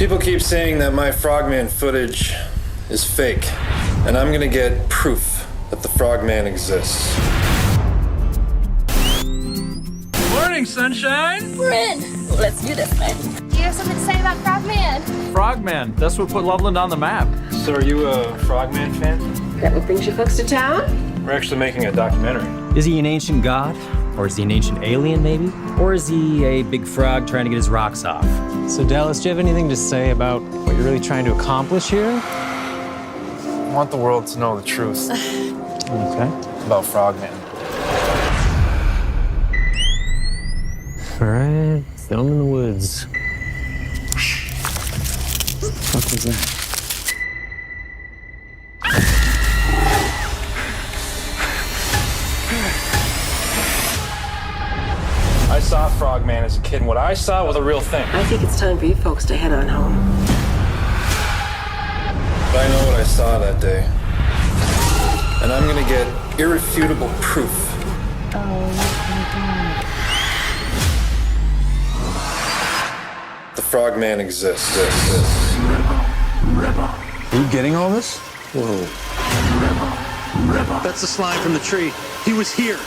People keep saying that my Frogman footage is fake, and I'm gonna get proof that the Frogman exists. Morning, sunshine! We're in. Let's do this, man. Do you have something to say about Frogman? Frogman, that's what put Loveland on the map. So are you a Frogman fan? That what brings you folks to town? We're actually making a documentary. Is he an ancient god? Or is he an ancient alien, maybe? Or is he a big frog trying to get his rocks off? So, Dallas, do you have anything to say about what you're really trying to accomplish here? I want the world to know the truth Okay. about Frogman. All right, film in the woods. What was that? I saw Frogman as a kid, and what I saw was a real thing. I think it's time for you folks to head on home. But I know what I saw that day. And I'm gonna get irrefutable proof. The Frogman exists. Are you getting all this? Whoa. That's the slime from the tree. He was here.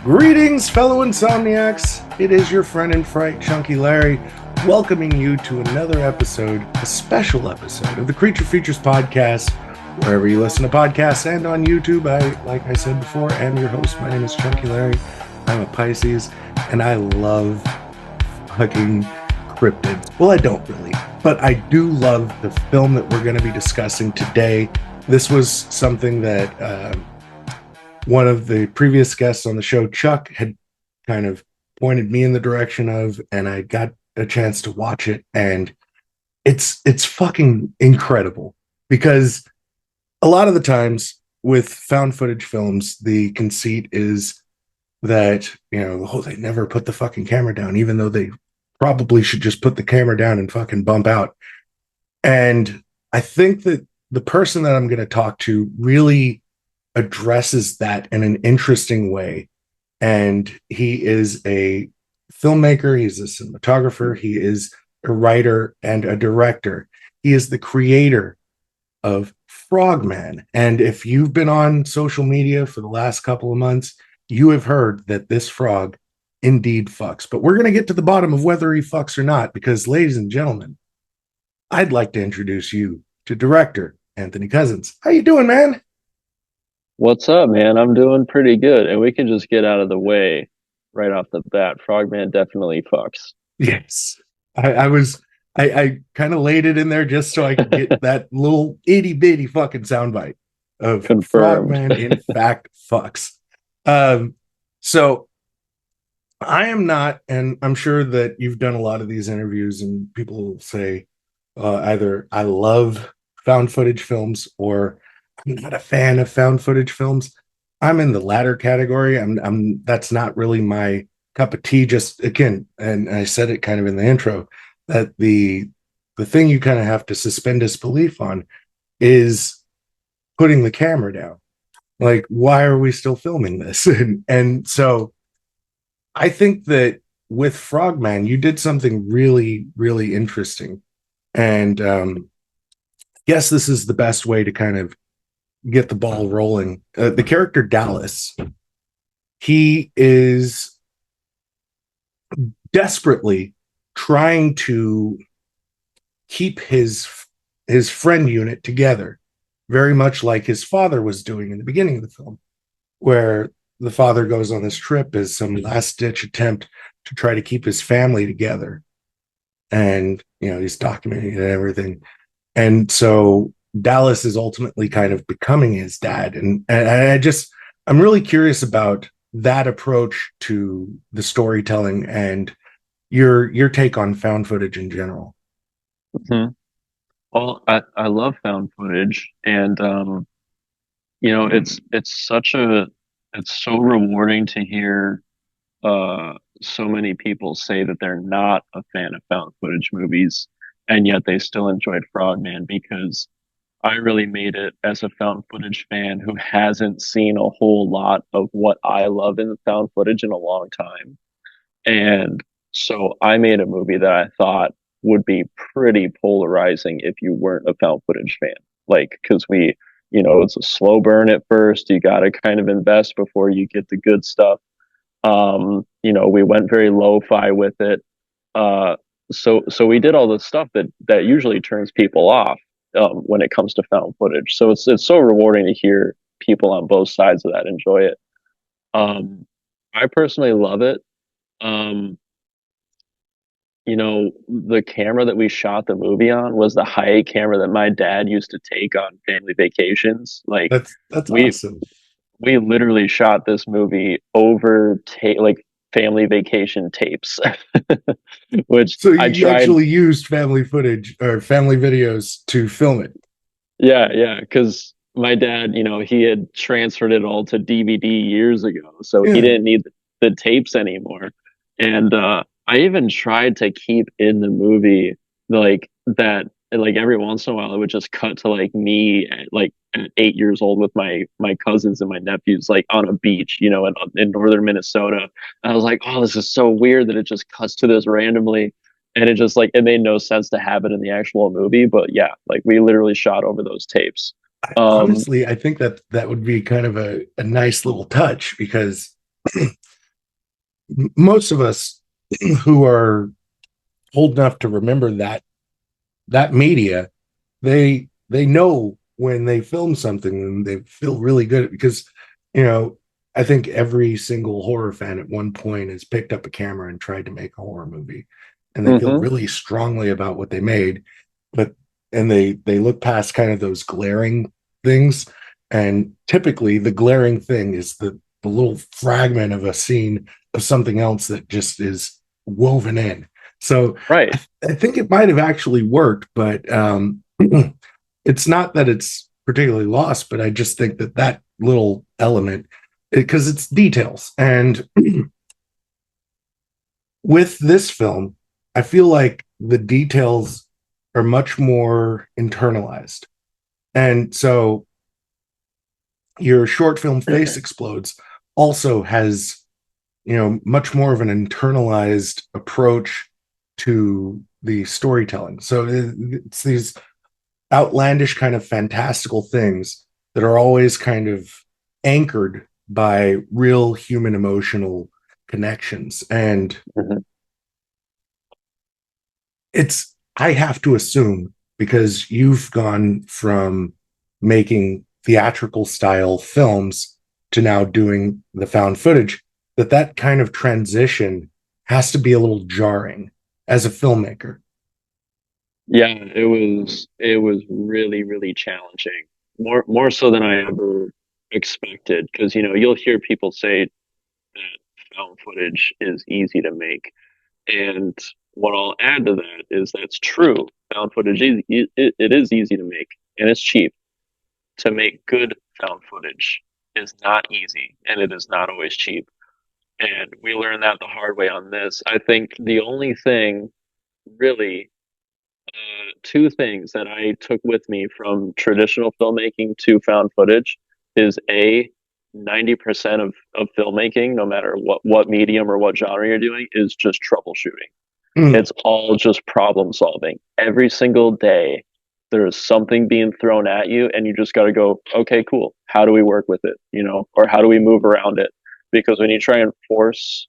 Greetings, fellow insomniacs. It is your friend in fright, Chunky Larry, welcoming you to another episode, a special episode of the Creature Features podcast. Wherever you listen to podcasts and on YouTube, like I said before, am your host. My name is Chunky Larry. I'm a Pisces, and I love fucking cryptids. Well, I don't really, but I do love the film that we're going to be discussing today. This was something that one of the previous guests on the show, Chuck, had kind of pointed me in the direction of, and I got a chance to watch it, and it's fucking incredible. Because a lot of the times with found footage films, the conceit is that, they never put the fucking camera down, even though they probably should just put the camera down and fucking bump out. And I think that the person that I'm going to talk to really addresses that in an interesting way. And he is a filmmaker, he's a cinematographer, he is a writer and a director. He is the creator of Frogman. And if you've been on social media for the last couple of months, you have heard that this frog indeed fucks. But we're going to get to the bottom of whether he fucks or not, because, ladies and gentlemen, I'd like to introduce you to director Anthony Cousins. How you doing, man? What's up, man? I'm doing pretty good. And we can just get out of the way right off the bat. Frogman definitely fucks. Yes. I kind of laid it in there just so I could get that little itty bitty fucking soundbite of Confirmed. Frogman in fact fucks. So I am not, and I'm sure that you've done a lot of these interviews and people will say either I love found footage films or I'm not a fan of found footage films. I'm in the latter category. I'm that's not really my cup of tea. Just again, and I said it kind of in the intro, that the thing you kind of have to suspend disbelief on is putting the camera down. Like, why are we still filming this? And so I think that with Frogman, you did something really, really interesting. And guess this is the best way to kind of get the ball rolling. The character Dallas, he is desperately trying to keep his friend unit together. very much like his father was doing in the beginning of the film, where the father goes on this trip as some last ditch attempt to try to keep his family together. And, he's documenting it and everything. And so Dallas is ultimately kind of becoming his dad. And I'm really curious about that approach to the storytelling and your take on found footage in general. Mhm. Well, I love found footage, and it's so rewarding to hear uh so many people say that they're not a fan of found footage movies, and yet they still enjoyed Frogman, because I really made it as a found footage fan who hasn't seen a whole lot of what I love in found footage in a long time. And so I made a movie that I thought would be pretty polarizing if you weren't a found footage fan. Like, because it's a slow burn at first. You got to kind of invest before you get the good stuff. We went very lo-fi with it. So we did all the stuff that usually turns people off when it comes to found footage. So it's so rewarding to hear people on both sides of that enjoy it. I personally love it. Um, the camera that we shot the movie on was the high camera that my dad used to take on family vacations. Like, That's we awesome. we literally shot this movie over like family vacation tapes, which So I you tried. actually used family footage or family videos to film it. Yeah, yeah, because my dad, he had transferred it all to DVD years ago, so he Yeah. didn't need the tapes anymore. And I even tried to keep in the movie like that, like every once in a while, it would just cut to like me at 8 years old with my cousins and my nephews, like on a beach, in northern Minnesota. And I was like, oh, this is so weird that it just cuts to this randomly, and it just like it made no sense to have it in the actual movie. But yeah, like we literally shot over those tapes. um Honestly, I think that would be kind of a nice little touch because most of us who are old enough to remember that media, they know when they film something and they feel really good because you know I think every single horror fan at one point has picked up a camera and tried to make a horror movie, and they feel mhm. really strongly about what they made, but and they look past kind of those glaring things, and typically the glaring thing is the little fragment of a scene of something else that just is woven in. So Right. I think it might have actually worked, but it's not that it's particularly lost, but I just think that little element, because it's details. And with this film, I feel like the details are much more internalized. And so your short film Face Explodes also has, much more of an internalized approach to the storytelling. So it's these outlandish kind of fantastical things that are always kind of anchored by real human emotional connections. And Mhm. it's, I have to assume, because you've gone from making theatrical style films to now doing the found footage, that kind of transition has to be a little jarring as a filmmaker. Yeah, it was really, really challenging. More so than I ever expected, because you'll hear people say that found footage is easy to make. And what I'll add to that is that's true. Found footage it is easy to make, and it's cheap. To make good found footage is not easy, and it is not always cheap. And we learned that the hard way on this. I think the only thing really, two things that I took with me from traditional filmmaking to found footage is 90% of filmmaking, no matter what medium or what genre you're doing, is just troubleshooting. Mm. It's all just problem solving. Every single day, there is something being thrown at you, and you just got to go, okay, cool. How do we work with it? Or how do we move around it? Because when you try and force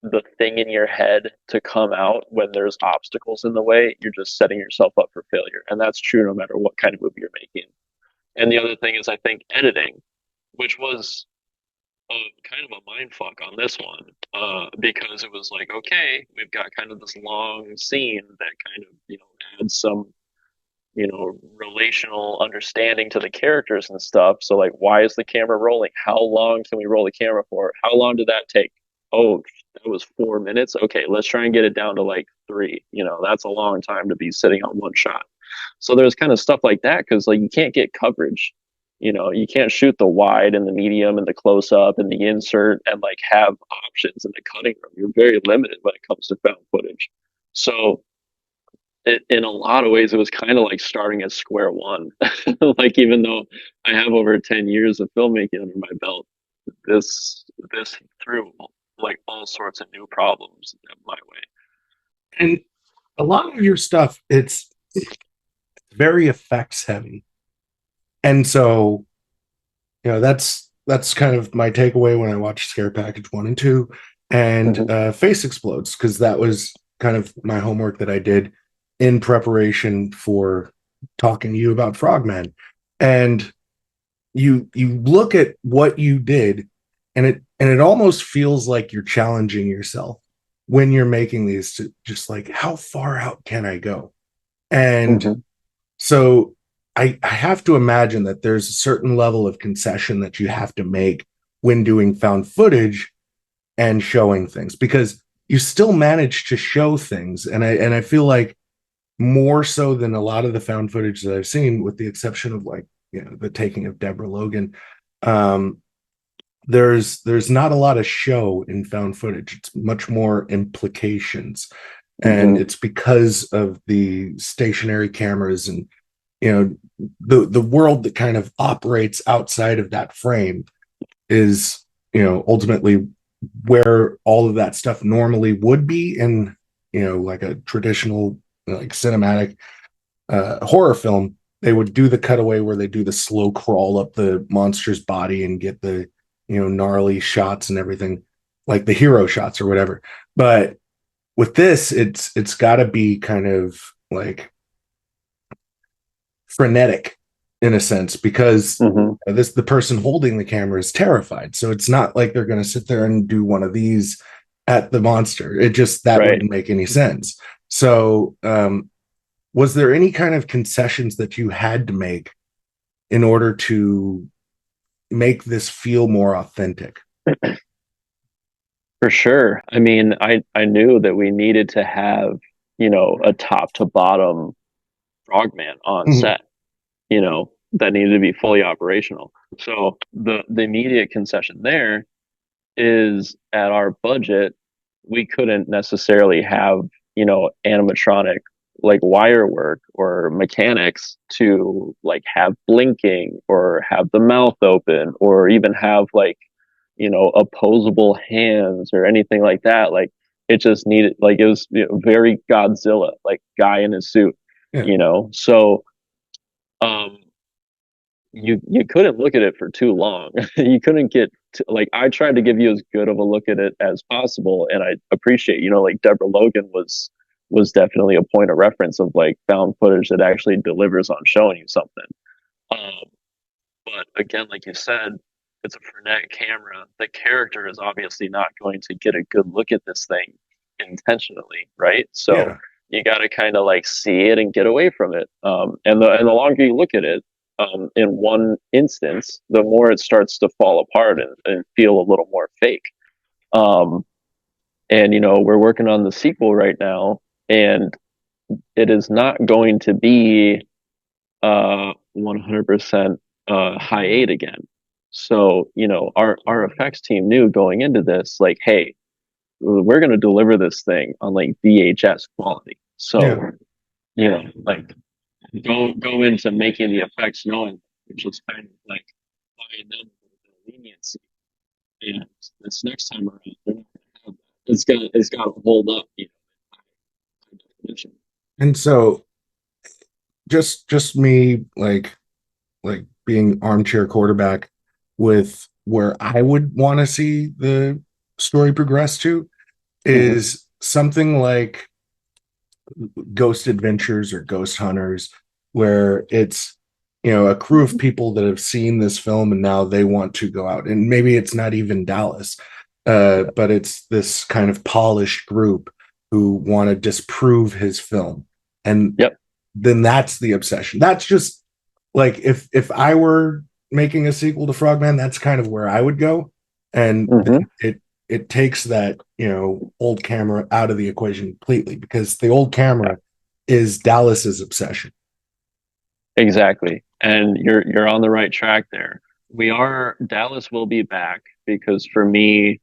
the thing in your head to come out when there's obstacles in the way, you're just setting yourself up for failure. And that's true no matter what kind of movie you're making. And the other thing is, I think editing, which was kind of a mind fuck on this one, because it was like, okay, we've got kind of this long scene that kind of, adds some, relational understanding to the characters and stuff. So like, why is the camera rolling? How long can we roll the camera for? How long did that take? Oh, that was 4 minutes. Okay, let's try and get it down to like 3. That's a long time to be sitting on one shot. So there's kind of stuff like that, because like you can't get coverage. You can't shoot the wide and the medium and the close up and the insert and like have options in the cutting room. You're very limited when it comes to found footage. So in a lot of ways, it was kind of like starting at square one. Like, even though I have over 10 years of filmmaking under my belt, this threw like all sorts of new problems my way. And a lot of your stuff, it's very effects heavy. And so, that's kind of my takeaway when I watched Scare Package 1 and 2 and Face Explodes, because that was kind of my homework that I did in preparation for talking to you about Frogman. And you look at what you did, and it almost feels like you're challenging yourself when you're making these, to just like, how far out can I go? And so I have to imagine that there's a certain level of concession that you have to make when doing found footage and showing things, because you still manage to show things. And I feel like more so than a lot of the found footage that I've seen, with the exception of like, the taking of Deborah Logan, there's not a lot of show in found footage. It's much more implications. And it's because of the stationary cameras and, the world that kind of operates outside of that frame is, ultimately where all of that stuff normally would be in, like a traditional, like cinematic horror film. They would do the cutaway where they do the slow crawl up the monster's body and get the, gnarly shots and everything, like the hero shots or whatever. But with this, it's got to be kind of like frenetic in a sense, because the person holding the camera is terrified. So it's not like they're going to sit there and do one of these at the monster. It just, that wouldn't make any sense. So was there any kind of concessions that you had to make in order to make this feel more authentic? For sure. I mean, I knew that we needed to have, a top to bottom Frogman on set, that needed to be fully operational. So the immediate concession there is, at our budget, we couldn't necessarily have, animatronic like wire work or mechanics to like have blinking or have the mouth open or even have like, opposable hands or anything like that. Like, it just needed, like, it was very Godzilla, like guy in his suit, so you couldn't look at it for too long. You couldn't get like, I tried to give you as good of a look at it as possible, and I appreciate, like Deborah Logan was definitely a point of reference of like found footage that actually delivers on showing you something. But again, like you said, it's a frenetic camera. The character is obviously not going to get a good look at this thing intentionally, right? So you got to kind of like see it and get away from it. And the longer you look at it, in one instance, the more it starts to fall apart and feel a little more fake. And we're working on the sequel right now, and it is not going to be 100% high 8 again. So, our effects team knew going into this, like, hey, we're going to deliver this thing on like VHS quality. So, like, go into making the effects knowing, which is kind of like buying them with leniency. And this next time around, they're not going to have that. It's got to hold up, high definition. And so, just me, like being armchair quarterback with where I would want to see the story progress to is something like Ghost Adventures or Ghost Hunters, where it's, a crew of people that have seen this film and now they want to go out, and maybe it's not even Dallas, but it's this kind of polished group who want to disprove his film. And then that's the obsession. That's just like, if I were making a sequel to Frogman, that's kind of where I would go. And it takes that, old camera out of the equation completely, because the old camera is Dallas's obsession. Exactly. And you're on the right track there. Dallas will be back, because for me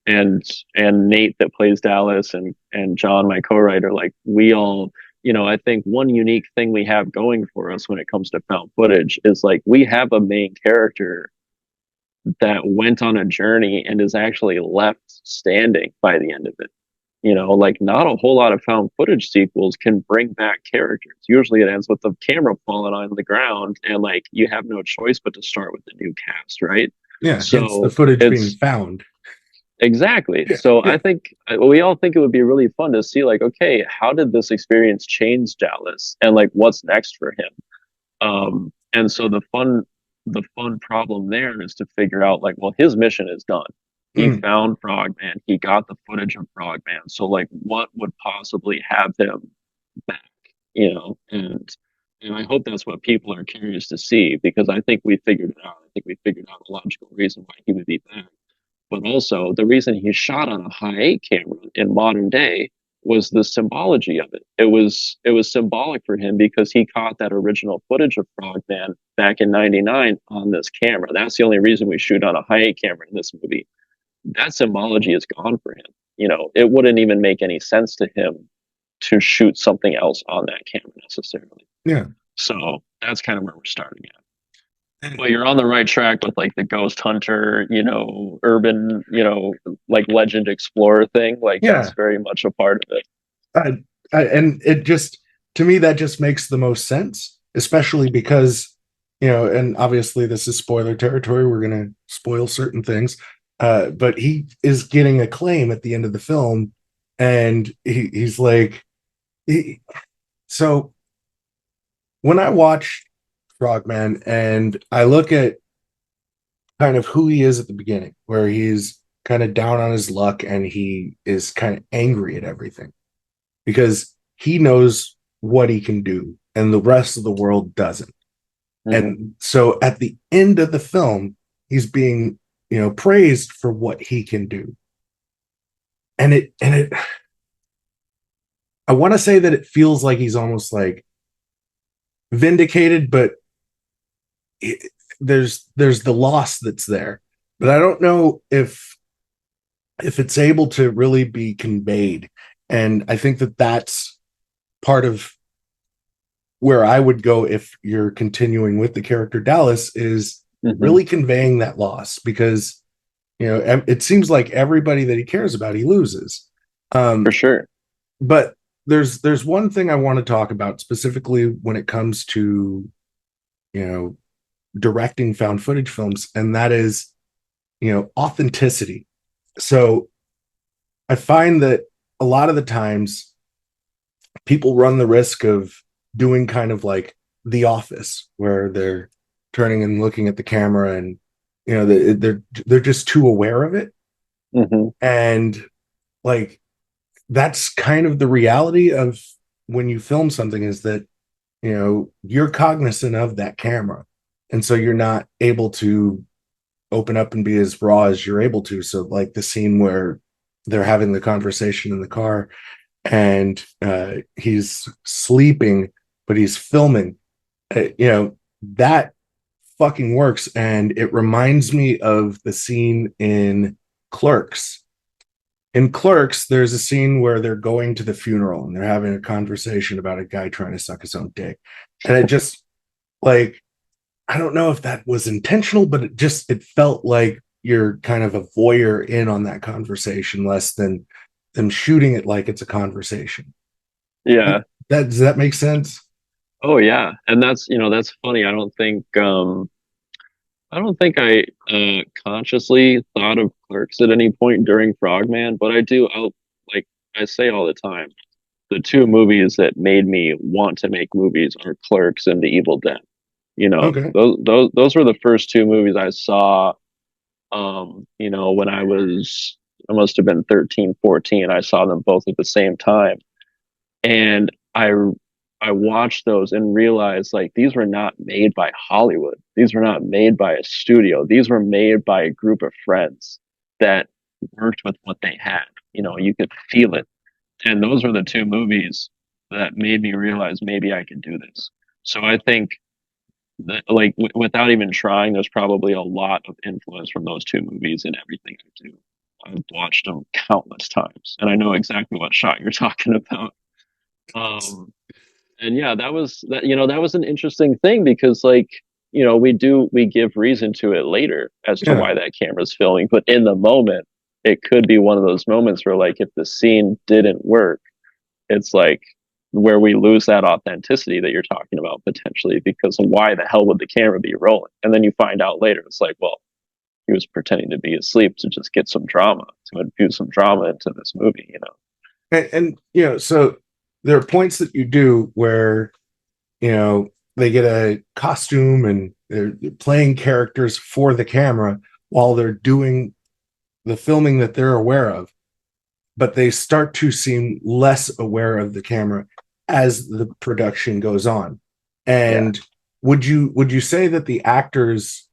and Nate that plays Dallas, and John, my co-writer, like, we all, I think one unique thing we have going for us when it comes to found footage is, like, we have a main character that went on a journey and is actually left standing by the end of it. Like, not a whole lot of found footage sequels can bring back characters. Usually it ends with the camera falling on the ground, and, like, you have no choice but to start with the new cast, right? Yeah, so it's the footage being found. Exactly. Yeah, so yeah. I think we all think it would be really fun to see, like, okay, how did this experience change Dallas, and, like, what's next for him? And so the fun problem there is to figure out, like, well, his mission is done. He found Frogman. He got the footage of Frogman. So, like, what would possibly have him back? And I hope that's what people are curious to see, because I think we figured it out. I think we figured out a logical reason why he would be back. But also, the reason he shot on a high-8 camera in modern day was the symbology of it. It was symbolic for him, because he caught that original footage of Frogman back in '99 on this camera. That's the only reason we shoot on a high-8 camera in this movie. That symbology is gone for him. It wouldn't even make any sense to him to shoot something else on that camera necessarily. Yeah. So that's kind of where we're starting at. But you're on the right track with, like, the ghost hunter, urban, like, legend explorer thing. Like, that's very much a part of it. And it just, to me, that just makes the most sense, especially because, and obviously this is spoiler territory. We're going to spoil certain things. But he is getting a claim at the end of the film, and he's like, so when I watch Frogman and I look at kind of who he is at the beginning, where he's kind of down on his luck and he is kind of angry at everything because he knows what he can do and the rest of the world doesn't. And so at the end of the film, he's being praised for what he can do. And it I want to say that it feels like he's almost like vindicated, but there's the loss that's there. But I don't know if it's able to really be conveyed. And I think that that's part of where I would go if you're continuing with the character Dallas, is really conveying that loss, because it seems like everybody that he cares about, he loses. For sure. But there's one thing I want to talk about specifically when it comes to directing found footage films, and that is authenticity. So I find that a lot of the times people run the risk of doing kind of like The Office, where they're turning and looking at the camera and they're just too aware of it. And like, that's kind of the reality of when you film something, is that you're cognizant of that camera, and so you're not able to open up and be as raw as you're able to. So like the scene where they're having the conversation in the car and he's sleeping but he's filming, that fucking works. And it reminds me of the scene in Clerks. In Clerks, there's a scene where they're going to the funeral and they're having a conversation about a guy trying to suck his own dick. And it just, like, I don't know if that was intentional, but it felt like you're kind of a voyeur in on that conversation, less than them shooting it like it's a conversation. Yeah. Does that make sense? Oh yeah. And that's funny. I don't think I consciously thought of Clerks at any point during Frogman, but I say all the time, the two movies that made me want to make movies are Clerks and The Evil Dead. You know, Okay. those were the first two movies I saw. You know, when I must have been 13, 14. I saw them both at the same time, and I watched those and realized like these were not made by Hollywood. These were not made by a studio. These were made by a group of friends that worked with what they had. You know, you could feel it. And those were the two movies that made me realize maybe I could do this. So I think that, like, without even trying, there's probably a lot of influence from those two movies in everything I do. I've watched them countless times, and I know exactly what shot you're talking about. Um, and yeah, that was that. You know, that was an interesting thing because, like, you know, we give reason to it later as to Yeah. why that camera's filming, but in the moment, it could be one of those moments where, like, if the scene didn't work, it's like where we lose that authenticity that you're talking about potentially because why the hell would the camera be rolling? And then you find out later, it's like, well, he was pretending to be asleep to just get some drama, to infuse some drama into this movie, you know? And you know, so there are points that you do where, you know, they get a costume and they're playing characters for the camera while they're doing the filming that they're aware of, but they start to seem less aware of the camera as the production goes on. And would you say that the actors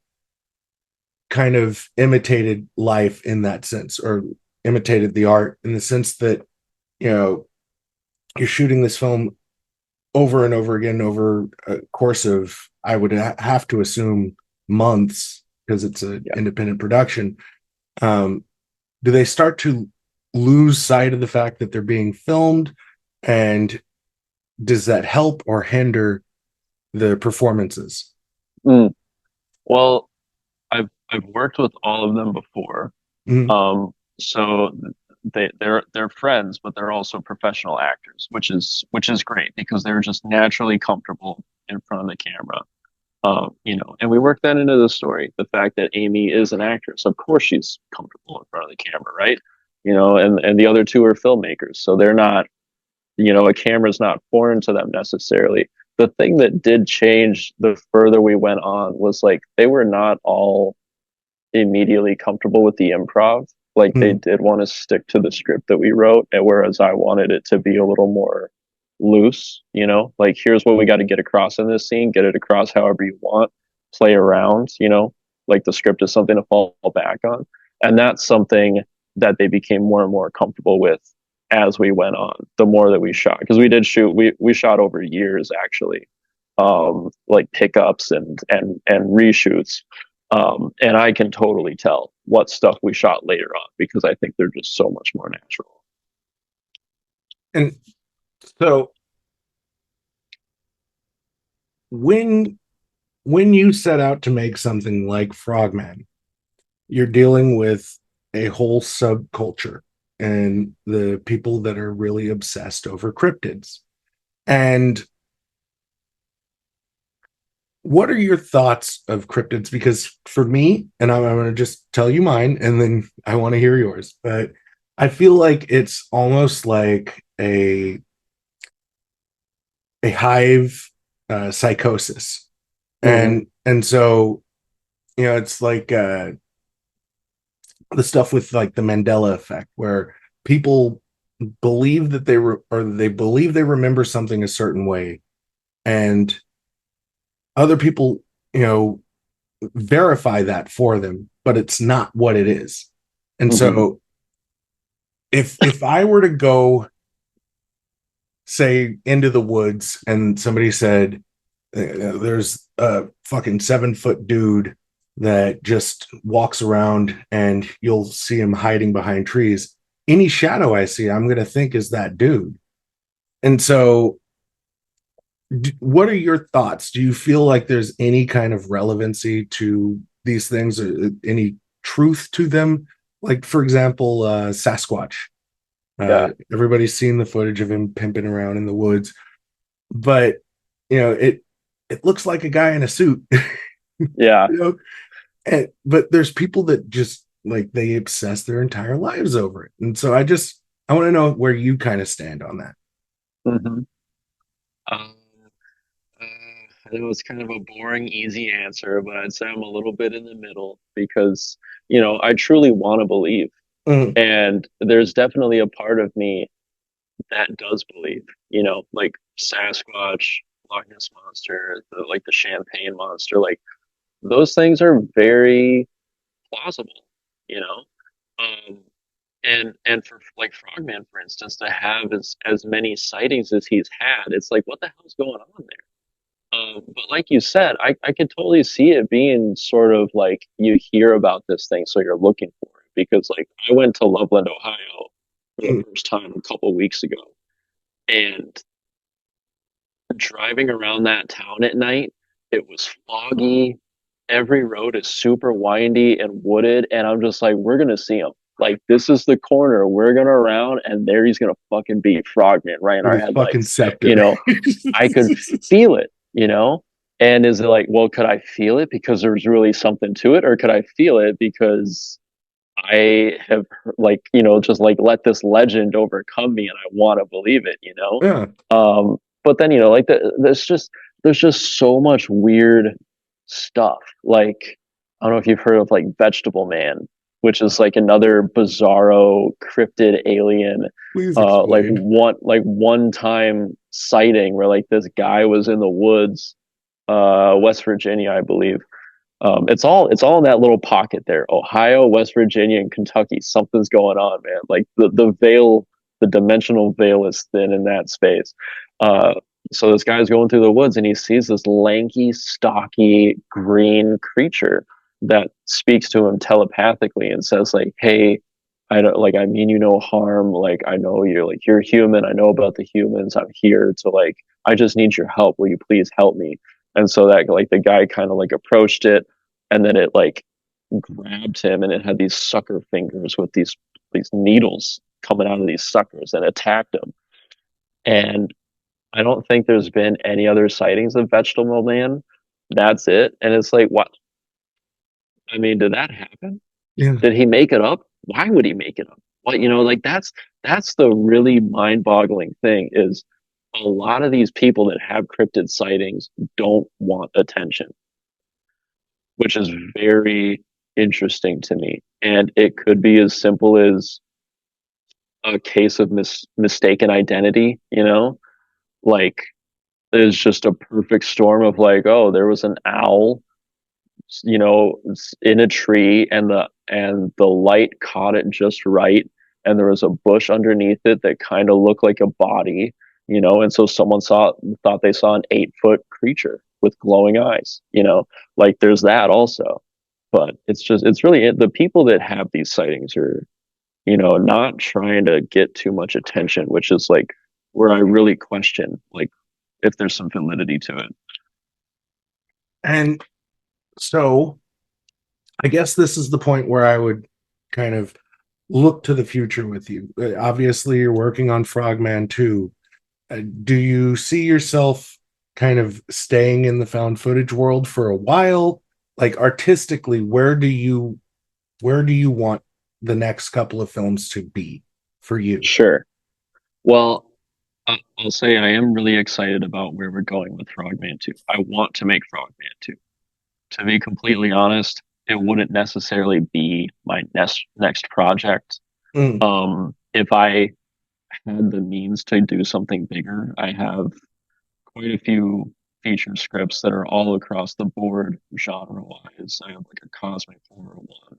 kind of imitated life in that sense, or imitated the art in the sense that, you know, you're shooting this film over and over again over a course of, I would have to assume, months, because it's an independent production. Do they start to lose sight of the fact that they're being filmed, and does that help or hinder the performances? Well, I've worked with all of them before. Mm-hmm. So they're friends, but they're also professional actors, which is great because they're just naturally comfortable in front of the camera. You know, and we work that into the story. The fact that Amy is an actress, of course she's comfortable in front of the camera, right? You know, and the other two are filmmakers, so they're not, you know, a camera's not foreign to them necessarily. The thing that did change the further we went on was like they were not all immediately comfortable with the improv. Like they did want to stick to the script that we wrote, and whereas I wanted it to be a little more loose, you know, like here's what we got to get across in this scene, get it across however you want, play around, you know, like the script is something to fall back on. And that's something that they became more and more comfortable with as we went on, the more that we shot, because we did shoot, we shot over years actually, like pickups and reshoots. And I can totally tell what stuff we shot later on because I think they're just so much more natural. And so when you set out to make something like Frogman, you're dealing with a whole subculture and the people that are really obsessed over cryptids. And what are your thoughts of cryptids? Because for me, and I'm going to just tell you mine, and then I want to hear yours, but I feel like it's almost like a hive psychosis. And so, you know, it's like the stuff with like the Mandela effect, where people believe that they believe they remember something a certain way, and other people, you know, verify that for them, but it's not what it is. And so if I were to go, say, into the woods and somebody said there's a fucking 7-foot dude that just walks around and you'll see him hiding behind trees, any shadow I see, I'm going to think is that dude. And so what are your thoughts? Do you feel like there's any kind of relevancy to these things, or any truth to them? Like, for example, Sasquatch. Everybody's seen the footage of him pimping around in the woods, but you know, it looks like a guy in a suit. Yeah. You know? But there's people that just like, they obsess their entire lives over it. And so I want to know where you kind of stand on that. it was kind of a boring, easy answer, but I'd say I'm a little bit in the middle because, you know, I truly want to believe. Mm. And there's definitely a part of me that does believe, you know, like Sasquatch, Loch Ness Monster, like the Champagne Monster, like those things are very plausible, you know? Um, and for like Frogman, for instance, to have as many sightings as he's had, it's like, what the hell's going on there? But like you said, I could totally see it being sort of like you hear about this thing, so you're looking for it. Because like I went to Loveland, Ohio for the first time a couple weeks ago, and driving around that town at night, it was foggy. Every road is super windy and wooded, and I'm just like, we're gonna see him. Like this is the corner we're gonna round, and there he's gonna fucking be Frogman right in With our his fucking headlights. scepter. You know, I could feel it, you know? And is it like, well, could I feel it because there's really something to it? Or could I feel it because I have, like, you know, just like let this legend overcome me and I want to believe it, you know? Yeah. But then, you know, like there's just so much weird stuff. Like, I don't know if you've heard of like Vegetable Man, which is like another bizarro cryptid alien Please like explain. one time sighting where like this guy was in the woods, West Virginia, I believe. It's all in that little pocket there. Ohio, West Virginia, and Kentucky. Something's going on, man. Like the veil, the dimensional veil is thin in that space. So this guy's going through the woods and he sees this lanky, stocky, green creature that speaks to him telepathically and says like, "Hey, I don't like. I mean you no harm. Like I know you're human. I know about the humans. I'm here to like. I just need your help. Will you please help me?" And so that like the guy kind of like approached it, and then it like grabbed him, and it had these sucker fingers with these needles coming out of these suckers and attacked him. And I don't think there's been any other sightings of Vegetable Man. That's it. And it's like, what? I mean, did that happen? Yeah. Did he make it up? Why would he make it up? Well, you know, like that's the really mind-boggling thing is a lot of these people that have cryptid sightings don't want attention, which is very interesting to me. And it could be as simple as a case of mistaken identity, you know? Like there's just a perfect storm of like, oh, there was an owl, you know, in a tree and the light caught it just right and there was a bush underneath it that kind of looked like a body, you know, and so someone thought they saw an 8-foot creature with glowing eyes, you know, like there's that also. But it's really the people that have these sightings are, you know, not trying to get too much attention, which is like where I really question like if there's some validity to it. And so I guess this is the point where I would kind of look to the future with you. Obviously, you're working on Frogman 2. Do you see yourself kind of staying in the found footage world for a while? Like artistically, where do you want the next couple of films to be for you? Sure. Well, I'll say I am really excited about where we're going with Frogman 2. I want to make Frogman 2. To be completely honest, it wouldn't necessarily be my next project. If I had the means to do something bigger, I have quite a few feature scripts that are all across the board genre-wise. I have like a cosmic horror one,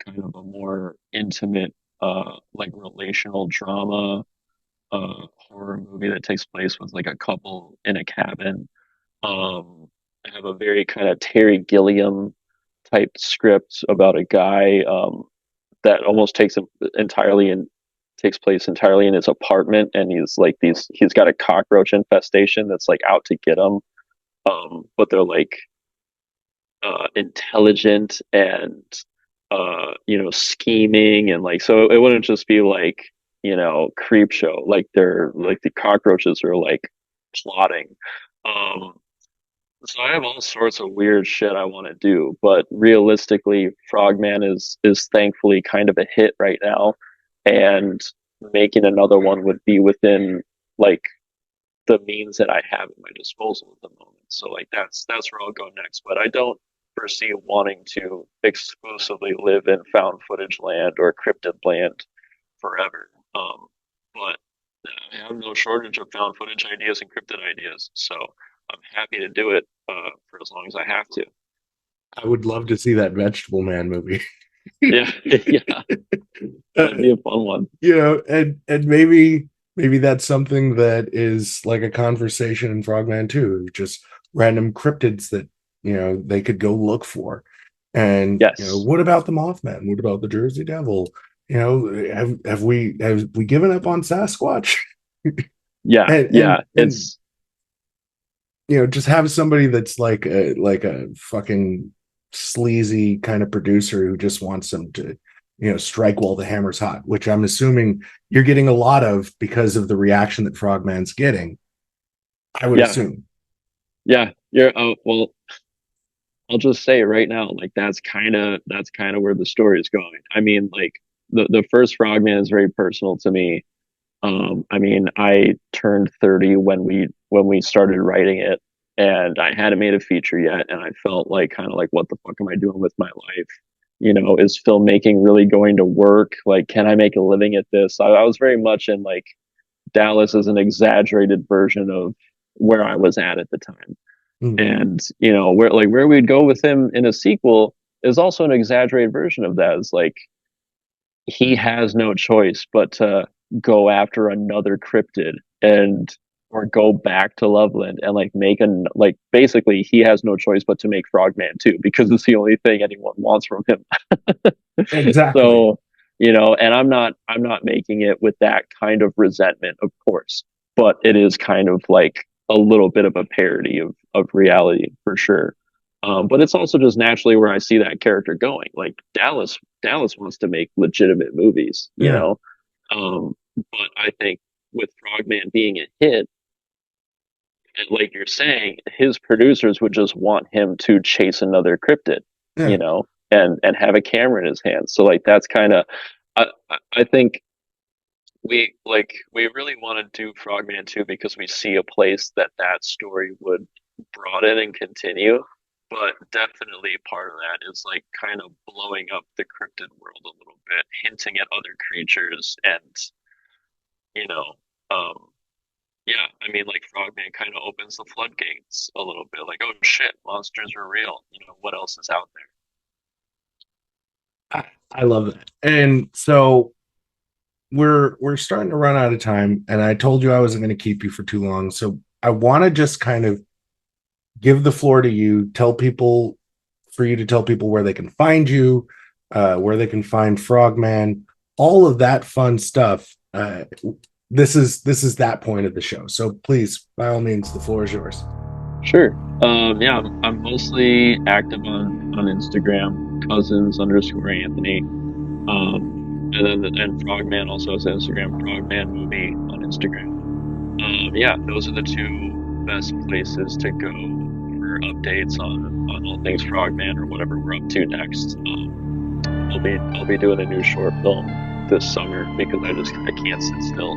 kind of a more intimate, like relational drama, horror movie that takes place with like a couple in a cabin. I have a very kind of Terry Gilliam type script about a guy that almost takes place entirely in his apartment, and he's got a cockroach infestation that's like out to get him. But they're like intelligent and you know, scheming, and like so it wouldn't just be like, you know, creep show. Like they're like the cockroaches are like plotting. Um, so I have all sorts of weird shit I want to do, but realistically, Frogman is thankfully kind of a hit right now, and making another one would be within like the means that I have at my disposal at the moment. So like that's where I'll go next. But I don't foresee wanting to exclusively live in found footage land or cryptid land forever. But I have no shortage of found footage ideas and cryptid ideas, so I'm happy to do it for as long as I have to. I would love to see that Vegetable Man movie. Yeah, yeah, that'd be a fun one. You know, and maybe that's something that is like a conversation in Frogman 2, just random cryptids that, you know, they could go look for. And yes, you know, what about the Mothman? What about the Jersey Devil? You know, have we given up on Sasquatch? Yeah, and it's, you know, just have somebody that's like a fucking sleazy kind of producer who just wants them to, you know, strike while the hammer's hot, which I'm assuming you're getting a lot of because of the reaction that Frogman's getting. I would assume. Yeah, you're well. I'll just say right now, like that's kind of where the story is going. I mean, like the first Frogman is very personal to me. I mean, I turned 30 when we started writing it, and I hadn't made a feature yet, and I felt like kind of like, what the fuck am I doing with my life? You know, is filmmaking really going to work? Like, can I make a living at this? I was very much in like Dallas is an exaggerated version of where I was at the time. Mm-hmm. And, you know, where we'd go with him in a sequel is also an exaggerated version of that. It's like he has no choice but to go after another cryptid or go back to Loveland and like basically he has no choice but to make Frogman 2 because it's the only thing anyone wants from him. Exactly. So, you know, and I'm not making it with that kind of resentment, of course, but it is kind of like a little bit of a parody of reality for sure. But it's also just naturally where I see that character going. Like Dallas wants to make legitimate movies, you know? But I think with Frogman being a hit, and like you're saying, his producers would just want him to chase another cryptid, you know, and have a camera in his hands. So like that's kind of, I think we really want to do Frogman 2 because we see a place that story would broaden and continue. But definitely part of that is like kind of blowing up the cryptid world a little bit, hinting at other creatures, and you know, yeah, I mean, like Frogman kind of opens the floodgates a little bit. Like, oh shit, monsters are real. You know, what else is out there? I love that. And so we're starting to run out of time, and I told you I wasn't going to keep you for too long. So I want to just kind of give the floor to you, for you to tell people where they can find you, where they can find Frogman, all of that fun stuff. This is that point of the show. So please, by all means, the floor is yours. Sure. Yeah, I'm mostly active on Instagram, cousins_Anthony. And Frogman also has Instagram, Frogman Movie on Instagram. Yeah, those are the two best places to go for updates on all things Frogman or whatever we're up to next. I'll be doing a new short film this summer because I can't sit still.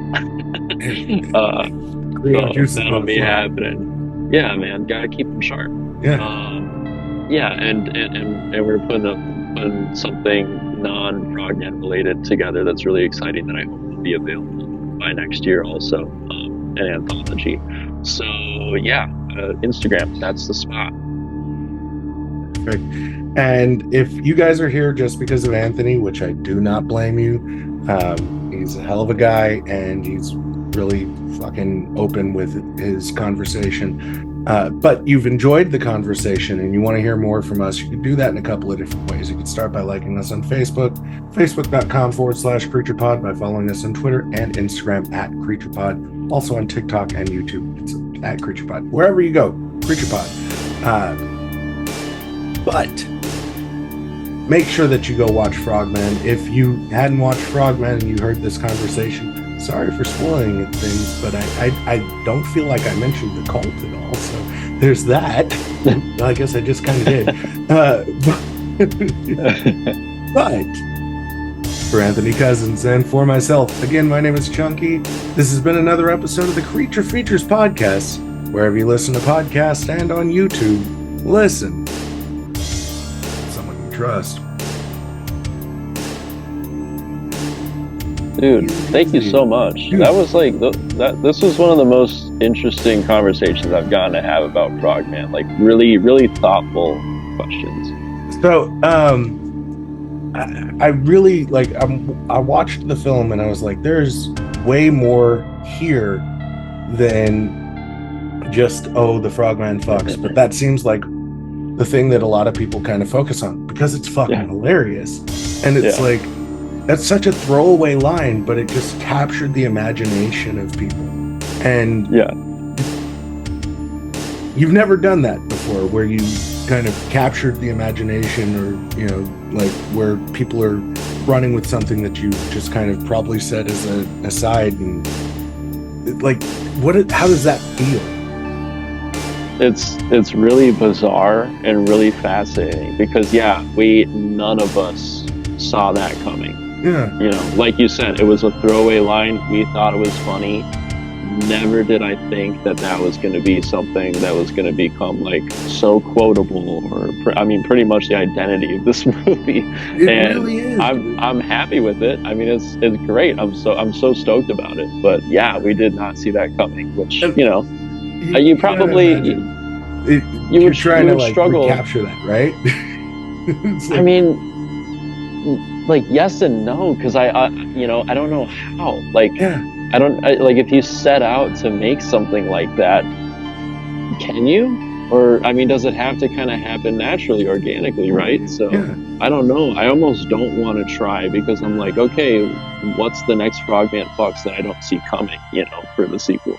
So that'll be happening. Yeah, man, gotta keep them sharp. Yeah, and we're putting something non-Frogman related together that's really exciting that I hope will be available by next year also, an anthology. So yeah, Instagram, that's the spot. Perfect. And if you guys are here just because of Anthony, which I do not blame you, he's a hell of a guy and he's really fucking open with his conversation. But you've enjoyed the conversation and you want to hear more from us, you can do that in a couple of different ways. You can start by liking us on Facebook, facebook.com/CreaturePod, by following us on Twitter and Instagram @CreaturePod, also on TikTok and YouTube. It's @CreaturePod. Wherever you go, CreaturePod. But make sure that you go watch Frogman. If you hadn't watched Frogman and you heard this conversation, sorry for spoiling things, but I don't feel like I mentioned the cult at all. So there's that. I guess I just kind of did. But for Anthony Cousins and for myself, again, my name is Chunky. This has been another episode of the Creature Features podcast. wherever you listen to podcasts and on YouTube. Listen. Someone you trust. Dude, thank you so much. Dude. That was like this was one of the most interesting conversations I've gotten to have about Frogman. Like really, really thoughtful questions. So, I really like. I watched the film and I was like, "There's way more here than just the Frogman fucks." But that seems like the thing that a lot of people kind of focus on because it's fucking hilarious, and it's like that's such a throwaway line, but it just captured the imagination of people. And you've never done that before, where you kind of captured the imagination, or like where people are running with something that you just kind of probably said as an aside, and like how does that feel? It's really bizarre and really fascinating because none of us saw that coming. Like you said, it was a throwaway line. We thought it was funny. Never did I think that was going to be something that was going to become like so quotable, or pretty much the identity of this movie. It really is. I'm happy with it. I mean, it's great. I'm so stoked about it. But we did not see that coming. Which you probably you would struggle to capture that, right? I mean, like yes and no, because I don't know how. I don't if you set out to make something like that, can you? Or does it have to kind of happen naturally, organically, right? So I don't know. I almost don't want to try because I'm like, okay, what's the next Frogman fucks that I don't see coming? For the sequel.